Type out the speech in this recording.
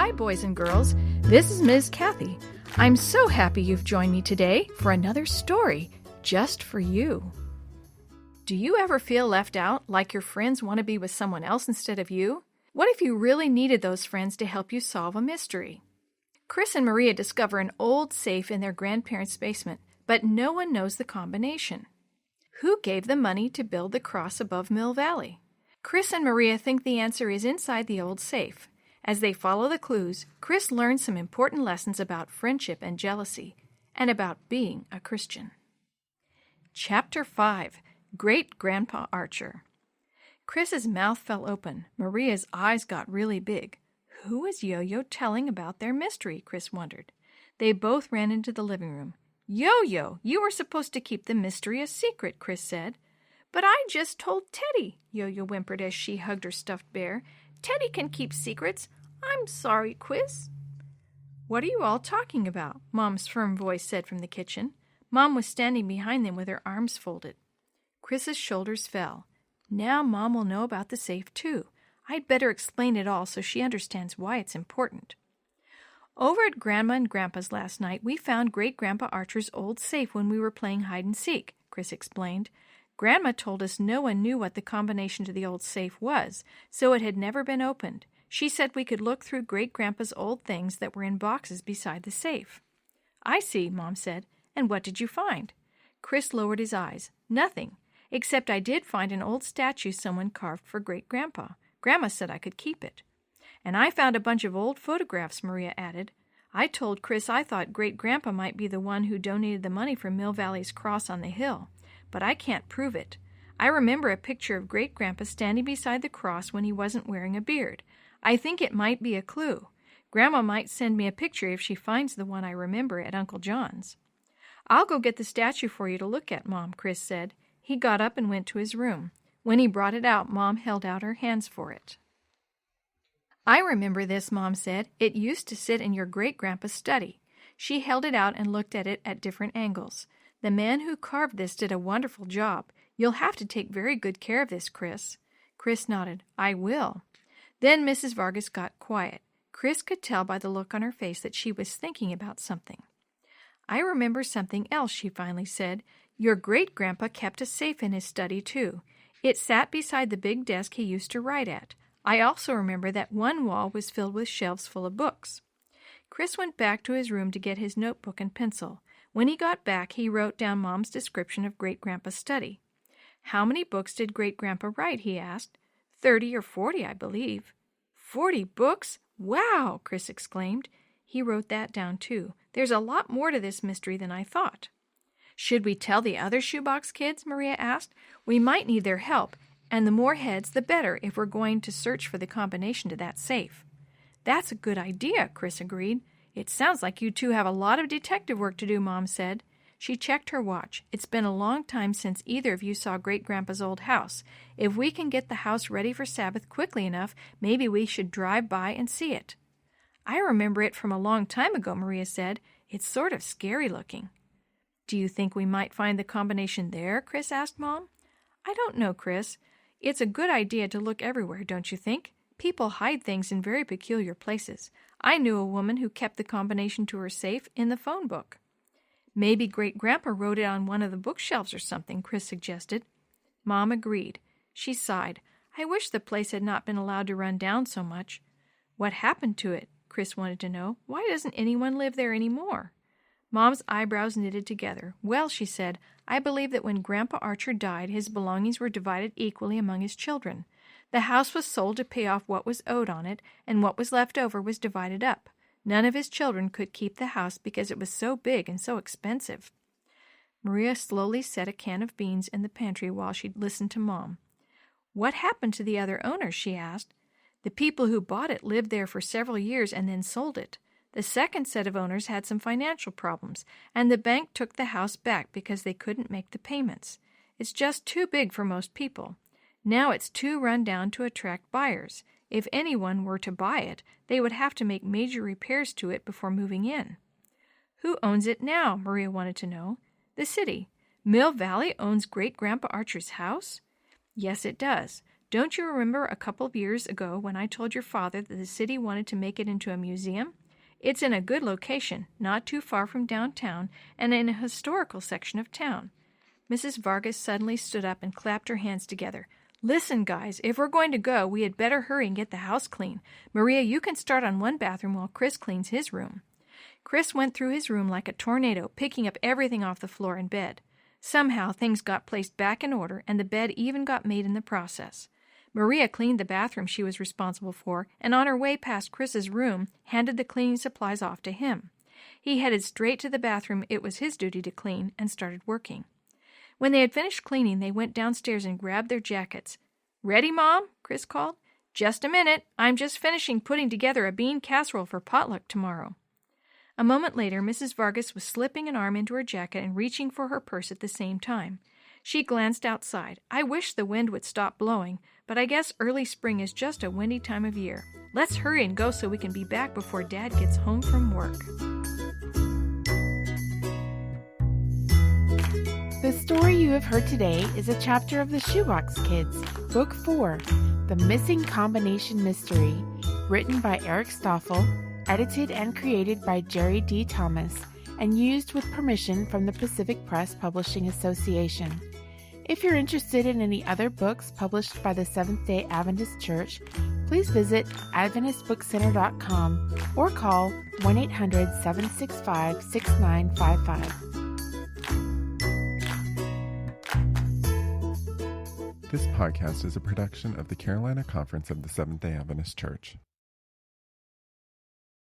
Hi, boys and girls. This is Ms. Kathy. I'm so happy you've joined me today for another story just for you. Do you ever feel left out, like your friends want to be with someone else instead of you? What if you really needed those friends to help you solve a mystery? Chris and Maria discover an old safe in their grandparents' basement, but no one knows the combination. Who gave them money to build the cross above Mill Valley? Chris and Maria think the answer is inside the old safe. As they follow the clues, Chris learns some important lessons about friendship and jealousy, and about being a Christian. Chapter 5. Great-Grandpa Archer. Chris's mouth fell open. Maria's eyes got really big. Who was Yoyo telling about their mystery? Chris wondered. They both ran into the living room. Yoyo, you were supposed to keep the mystery a secret, Chris said. But I just told Teddy, Yoyo whimpered as she hugged her stuffed bear. Teddy can keep secrets. I'm sorry, Chris. What are you all talking about? Mom's firm voice said from the kitchen. Mom was standing behind them with her arms folded. Chris's shoulders fell. Now Mom will know about the safe, too. I'd better explain it all so she understands why it's important. Over at Grandma and Grandpa's last night, we found Great-Grandpa Archer's old safe when we were playing hide-and-seek, Chris explained. Grandma told us no one knew what the combination to the old safe was, so it had never been opened. She said we could look through Great-Grandpa's old things that were in boxes beside the safe. I see, Mom said. And what did you find? Chris lowered his eyes. Nothing, except I did find an old statue someone carved for Great-Grandpa. Grandma said I could keep it. And I found a bunch of old photographs, Maria added. I told Chris I thought Great-Grandpa might be the one who donated the money for Mill Valley's cross on the hill. But I can't prove it. I remember a picture of Great-Grandpa standing beside the cross when he wasn't wearing a beard. I think it might be a clue. Grandma might send me a picture if she finds the one I remember at Uncle John's. I'll go get the statue for you to look at, Mom, Chris said. He got up and went to his room. When he brought it out, Mom held out her hands for it. I remember this, Mom said. It used to sit in your great-grandpa's study. She held it out and looked at it at different angles. The man who carved this did a wonderful job. You'll have to take very good care of this, Chris. Chris nodded. I will. Then Mrs. Vargas got quiet. Chris could tell by the look on her face that she was thinking about something. I remember something else, she finally said. Your great-grandpa kept a safe in his study, too. It sat beside the big desk he used to write at. I also remember that one wall was filled with shelves full of books. Chris went back to his room to get his notebook and pencil. When he got back, he wrote down Mom's description of Great-Grandpa's study. How many books did Great-Grandpa write? He asked. 30 or 40, I believe. 40 books? Wow! Chris exclaimed. He wrote that down, too. There's a lot more to this mystery than I thought. Should we tell the other shoebox kids? Maria asked. We might need their help, and the more heads, the better if we're going to search for the combination to that safe. That's a good idea, Chris agreed. It sounds like you two have a lot of detective work to do, Mom said. She checked her watch. It's been a long time since either of you saw Great-Grandpa's old house. If we can get the house ready for Sabbath quickly enough, maybe we should drive by and see it. I remember it from a long time ago, Maria said. It's sort of scary looking. Do you think we might find the combination there? Chris asked Mom. I don't know, Chris. It's a good idea to look everywhere, don't you think? People hide things in very peculiar places. I knew a woman who kept the combination to her safe in the phone book. Maybe Great-Grandpa wrote it on one of the bookshelves or something, Chris suggested. Mom agreed. She sighed. I wish the place had not been allowed to run down so much. What happened to it? Chris wanted to know. Why doesn't anyone live there anymore? Mom's eyebrows knitted together. Well, she said, I believe that when Grandpa Archer died, his belongings were divided equally among his children. The house was sold to pay off what was owed on it, and what was left over was divided up. None of his children could keep the house because it was so big and so expensive. Maria slowly set a can of beans in the pantry while she listened to Mom. What happened to the other owners? She asked. The people who bought it lived there for several years and then sold it. The second set of owners had some financial problems, and the bank took the house back because they couldn't make the payments. It's just too big for most people. Now it's too run down to attract buyers. If anyone were to buy it, they would have to make major repairs to it before moving in. Who owns it now? Maria wanted to know. The city. Mill Valley owns Great-Grandpa Archer's house? Yes, it does. Don't you remember a couple of years ago when I told your father that the city wanted to make it into a museum? It's in a good location, not too far from downtown, and in a historical section of town. Mrs. Vargas suddenly stood up and clapped her hands together. Listen, guys, if we're going to go, we had better hurry and get the house clean. Maria, you can start on one bathroom while Chris cleans his room. Chris went through his room like a tornado, picking up everything off the floor and bed. Somehow things got placed back in order, and the bed even got made in the process. Maria cleaned the bathroom she was responsible for, and on her way past Chris's room, handed the cleaning supplies off to him. He headed straight to the bathroom it was his duty to clean, and started working. When they had finished cleaning, they went downstairs and grabbed their jackets. "Ready, Mom?" Chris called. "Just a minute. I'm just finishing putting together a bean casserole for potluck tomorrow." A moment later, Mrs. Vargas was slipping an arm into her jacket and reaching for her purse at the same time. She glanced outside. "I wish the wind would stop blowing, but I guess early spring is just a windy time of year. Let's hurry and go so we can be back before Dad gets home from work." The story you have heard today is a chapter of the Shoebox Kids, Book 4, The Missing Combination Mystery, written by Eric Stoffel, edited and created by Jerry D. Thomas, and used with permission from the Pacific Press Publishing Association. If you're interested in any other books published by the Seventh-day Adventist Church, please visit AdventistBookCenter.com or call 1-800-765-6955. This podcast is a production of the Carolina Conference of the Seventh-day Adventist Church.